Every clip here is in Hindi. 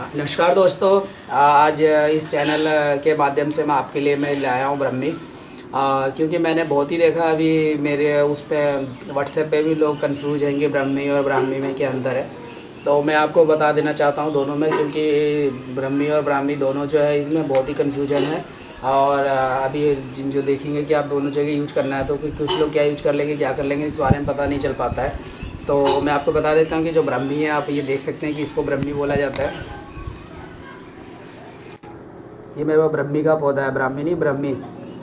नमस्कार दोस्तों। आज इस चैनल के माध्यम से मैं आपके लिए मैं लाया हूँ ब्रह्मी। क्योंकि मैंने बहुत ही देखा अभी मेरे उस पे व्हाट्सएप पे भी लोग कंफ्यूज हैं कि ब्रह्मी और ब्राह्मी में क्या अंतर है। तो मैं आपको बता देना चाहता हूँ दोनों में, क्योंकि ब्रह्मी और ब्राह्मी दोनों जो है इसमें बहुत ही कन्फ्यूजन है। और अभी जिन जो देखेंगे कि आप दोनों जगह यूज करना है तो कुछ लोग क्या यूज कर लेंगे क्या कर लेंगे इस बारे में पता नहीं चल पाता है। तो मैं आपको बता देता हूँ कि जो ब्रह्मी है आप ये देख सकते हैं कि इसको ब्रह्मी बोला जाता है। ये मेरे पास ब्रह्मी का पौधा है, ब्राह्मी नहीं ब्रह्मी,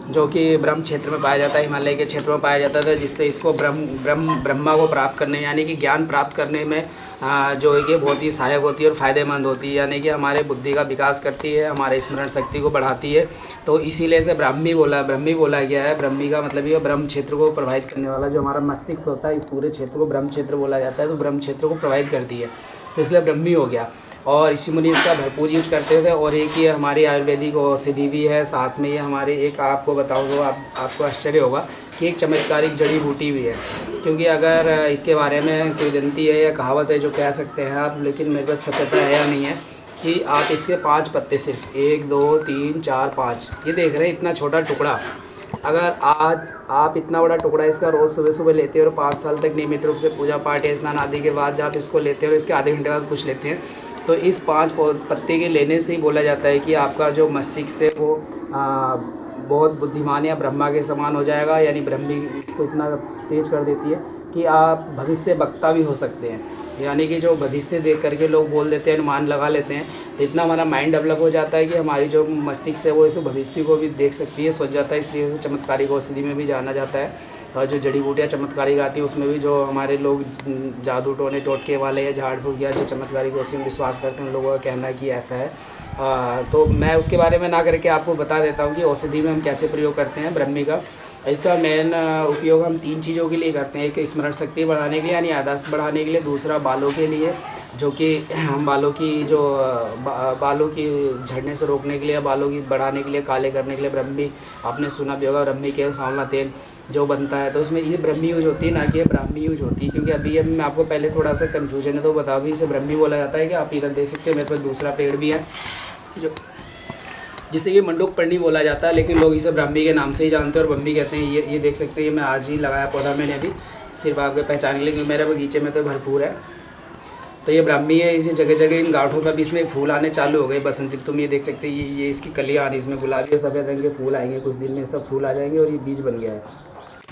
जो कि ब्रह्म क्षेत्र में पाया जाता है, हिमालय के क्षेत्र में पाया जाता है, जिससे इसको ब्रह्मा को प्राप्त करने यानी कि ज्ञान प्राप्त करने में जो है कि बहुत ही सहायक होती है और फ़ायदेमंद होती है, यानी कि हमारे बुद्धि का विकास करती है, हमारे स्मरण शक्ति को बढ़ाती है। तो इसीलिए से ब्रह्मी बोला गया है। ब्रह्मी का मतलब ये ब्रह्म क्षेत्र को प्रभावित करने वाला जो हमारा मस्तिष्क होता है, इस पूरे क्षेत्र को ब्रह्म क्षेत्र बोला जाता है। तो ब्रह्म क्षेत्र को प्रभावित करती है, तो इसलिए ब्रह्मी हो गया। और ऋषि मुनि इसका भरपूर यूज करते थे। और एक ये हमारी आयुर्वेदिक औषधि भी है, साथ में ये हमारे एक आपको बताऊँ तो आपको आश्चर्य होगा कि एक चमत्कारिक जड़ी बूटी भी है। क्योंकि अगर इसके बारे में कोई जनती है या कहावत है जो कह सकते हैं आप, लेकिन मेरे पास सत्यता है या नहीं है, कि आप इसके 5 पत्ते सिर्फ 1 2 3 4 5 ये देख रहे हैं इतना छोटा टुकड़ा, अगर आज आप इतना बड़ा टुकड़ा इसका रोज़ सुबह सुबह लेते हैं और 5 साल तक नियमित रूप से पूजा पाठ या स्नान आदि के बाद जब आप इसको लेते हैं और इसके आधे घंटे बाद कुछ लेते हैं, तो इस 5 पत्ते के लेने से ही बोला जाता है कि आपका जो मस्तिष्क है वो बहुत बुद्धिमान या ब्रह्मा के समान हो जाएगा। यानी ब्रह्मी इसको इतना तेज कर देती है कि आप भविष्य वक्ता भी हो सकते हैं। यानी कि जो भविष्य देख करके लोग बोल देते हैं, अनुमान लगा लेते हैं, तो इतना हमारा माइंड डेवलप हो जाता है कि हमारी जो मस्तिष्क है वो इस भविष्य को भी देख सकती है, सोच जाता है। इसलिए इसे चमत्कारिक औषधि में भी जाना जाता है। और जो जड़ी बूटियाँ चमत्कारिक आती है उसमें भी जो हमारे लोग जादू टोने टोटके वाले या झाड़ फूक या जो चमत्कारिक औषधि में विश्वास करते हैं उन लोगों का कहना है कि ऐसा है। तो मैं उसके बारे में ना करके आपको बता देता हूँ कि औषधि में हम कैसे प्रयोग करते हैं ब्रह्मी का। इसका मेन उपयोग हम 3 चीज़ों के लिए करते हैं। एक स्मरण शक्ति बढ़ाने के लिए यानी याददाश्त बढ़ाने के लिए, दूसरा बालों के लिए जो कि हम बालों की जो बालों की झड़ने से रोकने के लिए, बालों की बढ़ाने के लिए, काले करने के लिए ब्रह्मी, आपने सुना भी होगा ब्रह्मी के सांवला तेल जो बनता है, तो उसमें ये ब्रह्मी यूज होती है ना कि ब्राह्मी यूज होती है। क्योंकि अभी मैं आपको पहले थोड़ा सा कन्फ्यूजन है तो बता दूँ, इसे ब्रह्मी बोला जाता है कि आप इधर देख सकते हैं मेरे पास दूसरा पेड़ भी है जो जिसे ये मंडूकपर्णी बोला जाता है, लेकिन लोग इसे ब्राह्मी के नाम से ही जानते हैं और ब्रह्मी कहते हैं। ये देख सकते हैं, ये मैं आज ही लगाया पौधा मैंने अभी, सिर्फ आपके पहचान के लिए, क्योंकि मेरे बगीचे में तो भरपूर है। तो ये ब्राह्मी है, इसी जगह जगह इन गांठों पर भी इसमें फूल आने चालू हो गए बसंती। तुम ये देख सकते हैं, ये इसकी कलियाँ आ रही, इसमें गुलाबी और सफ़ेद रंग के फूल आएंगे, कुछ दिन में सब फूल आ जाएंगे। और ये बीज बन गया है,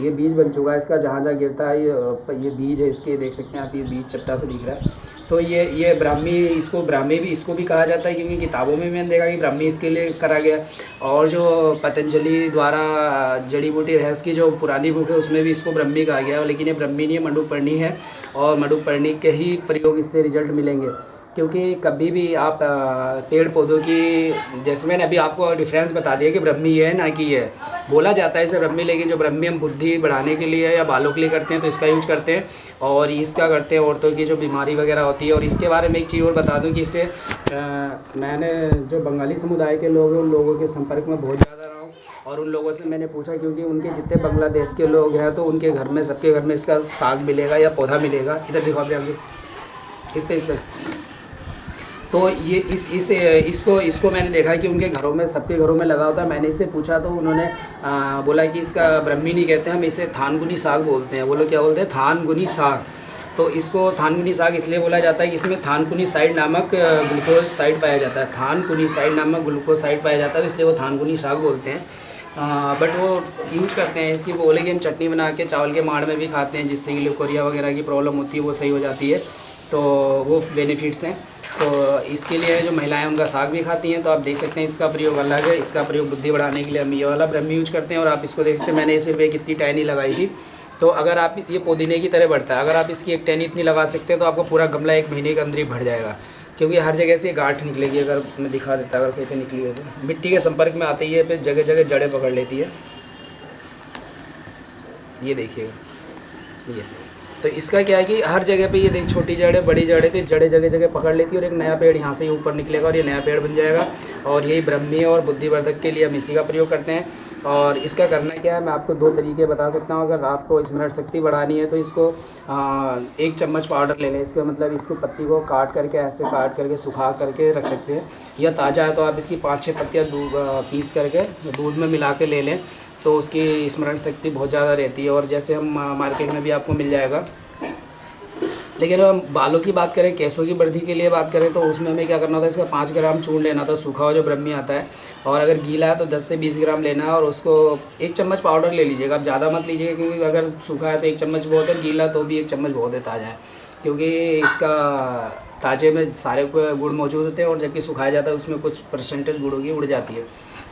ये बीज बन चुका है इसका, जहाँ जहाँ गिरता है ये बीज है इसके, देख सकते हैं आप, ये बीज चट्टा से दिख रहा है। तो ये ब्राह्मी, इसको ब्राह्मी भी इसको भी कहा जाता है, क्योंकि किताबों में मैंने देखा कि ब्राह्मी इसके लिए करा गया। और जो पतंजलि द्वारा जड़ी बूटी रहस्य की जो पुरानी बुक है उसमें भी इसको ब्रह्मी कहा गया है, लेकिन ये ब्रह्मी नहीं है, मंडूकपर्णी है। और मंडूकपर्णी के ही प्रयोग इससे रिजल्ट मिलेंगे। क्योंकि कभी भी आप पेड़ पौधों की, जैसे मैंने अभी आपको डिफरेंस बता दिया कि ब्रह्मी ये है ना कि ये बोला जाता है इसे ब्रह्मी, लेकिन जो ब्रह्मी हम बुद्धि बढ़ाने के लिए या बालों के लिए करते हैं तो इसका यूज करते हैं। और इसका करते हैं औरतों की जो बीमारी वगैरह होती है। और इसके बारे में एक चीज़ और बता दूं कि इससे मैंने जो बंगाली समुदाय के लोग हैं उन लोगों के संपर्क में बहुत ज़्यादा रहा हूँ। और उन लोगों से मैंने पूछा, क्योंकि उनके जितने बांग्लादेश के लोग हैं तो उनके घर में, सबके घर में इसका साग मिलेगा या पौधा मिलेगा। इधर देखो आप इस पर तो ये इसको मैंने देखा कि उनके घरों में, सबके घरों में लगा होता है। मैंने इससे पूछा तो उन्होंने बोला कि इसका ब्रह्मी नहीं कहते, हम इसे थानगुनी साग बोलते हैं। वो लोग क्या बोलते हैं? थानगुनी साग। तो इसको थानकुनी साग इसलिए बोला जाता है कि इसमें थानकुनीसाइड नामक ग्लूकोसाइड पाया जाता है, थानकुनीसाइड नामक ग्लूकोसाइड पाया जाता है, इसलिए वो थानकुनी साग बोलते हैं। बट वो यूज करते हैं इसकी, बोले कि हम चटनी बना के चावल के माड़ में भी खाते हैं, जिससे कि ल्यूकोरिया वगैरह की प्रॉब्लम होती है वो सही हो जाती है। तो वो बेनिफिट्स हैं। तो इसके लिए जो महिलाएं उनका साग भी खाती हैं। तो आप देख सकते हैं इसका प्रयोग अलग है, इसका प्रयोग बुद्धि बढ़ाने के लिए हम ये वाला ब्रह्मी यूज करते हैं। और आप इसको देख सकते हैं, मैंने सिर्फ एक इतनी टहनी लगाई थी। तो अगर आप, ये पुदीने की तरह बढ़ता है, अगर आप इसकी एक टहनी इतनी लगा सकते हैं तो आपको पूरा गमला 1 महीने के अंदर ही भर जाएगा। क्योंकि हर जगह से गांठ निकलेगी। अगर मैं दिखा देता, अगर कहीं पे निकली है तो मिट्टी के संपर्क में आती है, फिर जगह जगह जड़ें पकड़ लेती है। ये देखिएगा, ये तो इसका क्या है कि हर जगह पे ये देख, छोटी जड़ें बड़ी जड़ें, तो जड़ें जगह जगह पकड़ लेती है और एक नया पेड़ यहाँ से ऊपर निकलेगा और ये नया पेड़ बन जाएगा। और यही ब्रह्मी और बुद्धिवर्धक के लिए हम इसी का प्रयोग करते हैं। और इसका करना क्या है, मैं आपको 2 तरीके बता सकता हूँ। अगर आपको स्मरण शक्ति बढ़ानी है तो इसको 1 चम्मच पाउडर ले लें। इसका मतलब इसको पत्ती को काट करके, ऐसे काट करके सुखा करके रख सकते हैं, या ताज़ा है तो आप इसकी 5-6 पत्तियाँ पीस करके दूध में मिला के ले लें, तो उसकी स्मरण शक्ति बहुत ज़्यादा रहती है। और जैसे हम मार्केट में भी आपको मिल जाएगा। लेकिन हम बालों की बात करें, केसों की वृद्धि के लिए बात करें, तो उसमें हमें क्या करना होता है, इसका 5 ग्राम चूर्ण लेना था, सूखा हुआ जो ब्रह्मी आता है। और अगर गीला है तो 10 से 20 ग्राम लेना है, और उसको 1 चम्मच पाउडर ले लीजिएगा। आप ज़्यादा मत लीजिएगा, क्योंकि अगर सूखा है तो 1 चम्मच बहुत है, गीला तो भी 1 चम्मच बहुत है ताज़ा है, क्योंकि इसका ताज़े में सारे गुण मौजूद होते हैं, और जबकि सुखाया जाता है उसमें कुछ परसेंटेज गुड़ों की उड़ जाती है।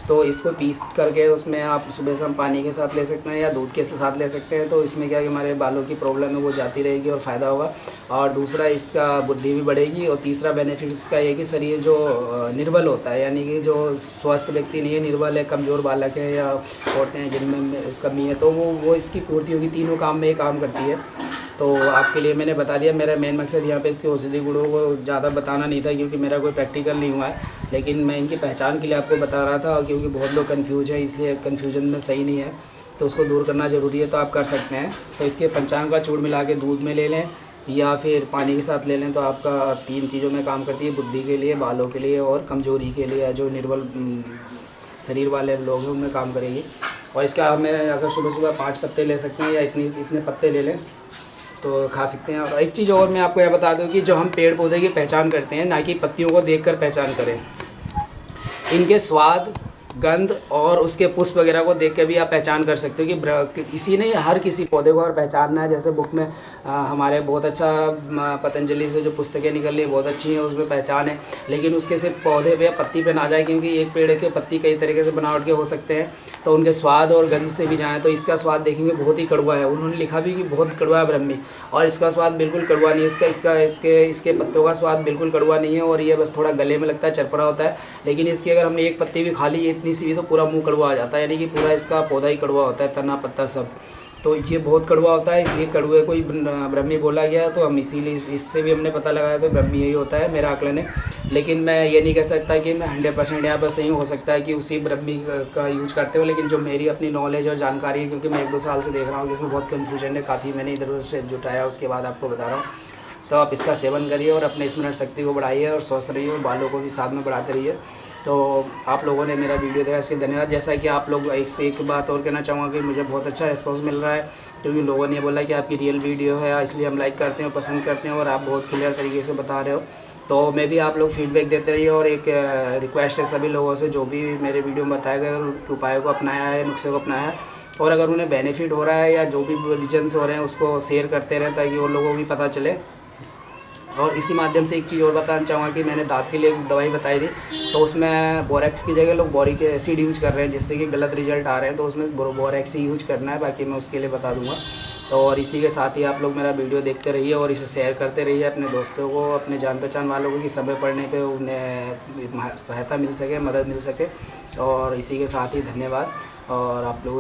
तो इसको पीस करके उसमें आप सुबह शाम पानी के साथ ले सकते हैं या दूध के साथ ले सकते हैं। तो इसमें क्या है कि हमारे बालों की प्रॉब्लम है वो जाती रहेगी और फ़ायदा होगा। और दूसरा, इसका बुद्धि भी बढ़ेगी। और तीसरा बेनिफिट इसका ये कि शरीर जो निर्बल होता है, यानी कि जो स्वस्थ व्यक्ति नहीं है, निर्बल है, कमज़ोर बालक है, या औरतें हैं जिनमें कमी है, तो वो इसकी पूर्ति होगी। तीनों काम में ये काम करती है। तो आपके लिए मैंने बता दिया। मेरा मेन मकसद यहाँ पे इसके औषधि गुणों को ज़्यादा बताना नहीं था, क्योंकि मेरा कोई प्रैक्टिकल नहीं हुआ है, लेकिन मैं इनकी पहचान के लिए आपको बता रहा था। क्योंकि बहुत लोग कंफ्यूज है, इसलिए कन्फ्यूजन में सही नहीं है, तो उसको दूर करना ज़रूरी है, तो आप कर सकते हैं। तो इसके पंचांग का चूर्ण मिला के दूध में ले लें या फिर पानी के साथ ले लें, तो आपका 3 चीज़ों में काम करती है, बुद्धि के लिए, बालों के लिए और कमज़ोरी के लिए, जो निर्बल शरीर वाले लोग हैं उनमें काम करेगी। और इसका हमें अगर सुबह सुबह 5 पत्ते ले सकते हैं, या इतने पत्ते ले लें तो खा सकते हैं। और एक चीज़ और मैं आपको यह बता दूं कि जो हम पेड़ पौधे की पहचान करते हैं, ना कि पत्तियों को देखकर पहचान करें, इनके स्वाद, गंध और उसके पुष्प वगैरह को देख के भी आप पहचान कर सकते हो कि इसी नहीं, हर किसी पौधे को और पहचानना है। जैसे बुक में हमारे बहुत अच्छा पतंजलि से जो पुस्तकें निकल रही है बहुत अच्छी हैं, उसमें पहचान है। लेकिन उसके सिर्फ पौधे पे या पत्ती पे ना जाए, क्योंकि एक पेड़ के पत्ती कई तरीके से बनावट के हो सकते हैं, तो उनके स्वाद और गंध से भी जाएँ। तो इसका स्वाद देखेंगे बहुत ही कड़वा है, उन्होंने लिखा भी कि बहुत कड़वा है ब्रह्मी, और इसका स्वाद बिल्कुल कड़वा नहीं है। इसके पत्तों का स्वाद बिल्कुल कड़वा नहीं है, और ये बस थोड़ा गले में लगता है, चरपरा होता है। लेकिन इसकी अगर हमने एक पत्ती भी खा ली इतनी सी भी, तो पूरा मुंह कड़वा आ जाता है, यानी कि पूरा इसका पौधा ही कड़वा होता है, तना पत्ता सब। तो ये बहुत कड़वा होता है, इसलिए कड़वे को ही ब्रह्मी बोला गया है। तो हम इसीलिए इससे भी हमने पता लगाया, तो ब्रह्मी यही होता है, मेरा आकलन है। लेकिन मैं ये नहीं कह सकता कि मैं 100% यहाँ पर सही हो सकता है कि उसी ब्रह्मी का यूज करते हो। लेकिन जो मेरी अपनी नॉलेज और जानकारी है, क्योंकि मैं 1-2 साल से देख रहा हूँ कि इसमें बहुत कन्फ्यूजन है, काफ़ी मैंने इधर उधर से जुटाया, उसके बाद आपको बता रहा हूँ। तो आप इसका सेवन करिए और अपने स्मरण शक्ति को बढ़ाइए, और स्वस्थ रहिए, और बालों को भी साथ में बढ़ाते रहिए। तो आप लोगों ने मेरा वीडियो देखा, इसके धन्यवाद। जैसा कि आप लोग, एक से एक बात और कहना चाहूँगा कि मुझे बहुत अच्छा रिस्पॉन्स मिल रहा है, क्योंकि लोगों ने बोला कि आपकी रियल वीडियो है, इसलिए हम लाइक करते हैं, पसंद करते हैं, और आप बहुत क्लियर तरीके से बता रहे हो। तो मैं भी आप लोग फीडबैक देते रहिए। और एक रिक्वेस्ट है सभी लोगों से, जो भी मेरे वीडियो में बताए गए उपायों को अपनाया है, नुस्खे को अपनाया है, और अगर उन्हें बेनिफिट हो रहा है या जो भी रीजन्स हो रहे हैं, उसको शेयर करते रहें, ताकि और लोगों को भी पता चले। और इसी माध्यम से एक चीज़ और बताना चाहूँगा कि मैंने दांत के लिए दवाई बताई थी, तो उसमें बोरेक्स की जगह लोग बोरिक एसिड यूज कर रहे हैं, जिससे कि गलत रिजल्ट आ रहे हैं। तो उसमें बोरेक्स ही यूज करना है, बाकी मैं उसके लिए बता दूंगा। तो और इसी के साथ ही आप लोग मेरा वीडियो देखते रहिए और इसे शेयर करते रहिए अपने दोस्तों को, अपने जान पहचान वालों को, कि समय पड़ने पे उन्हें सहायता मिल सके, मदद मिल सके। और इसी के साथ ही धन्यवाद। और आप लोगों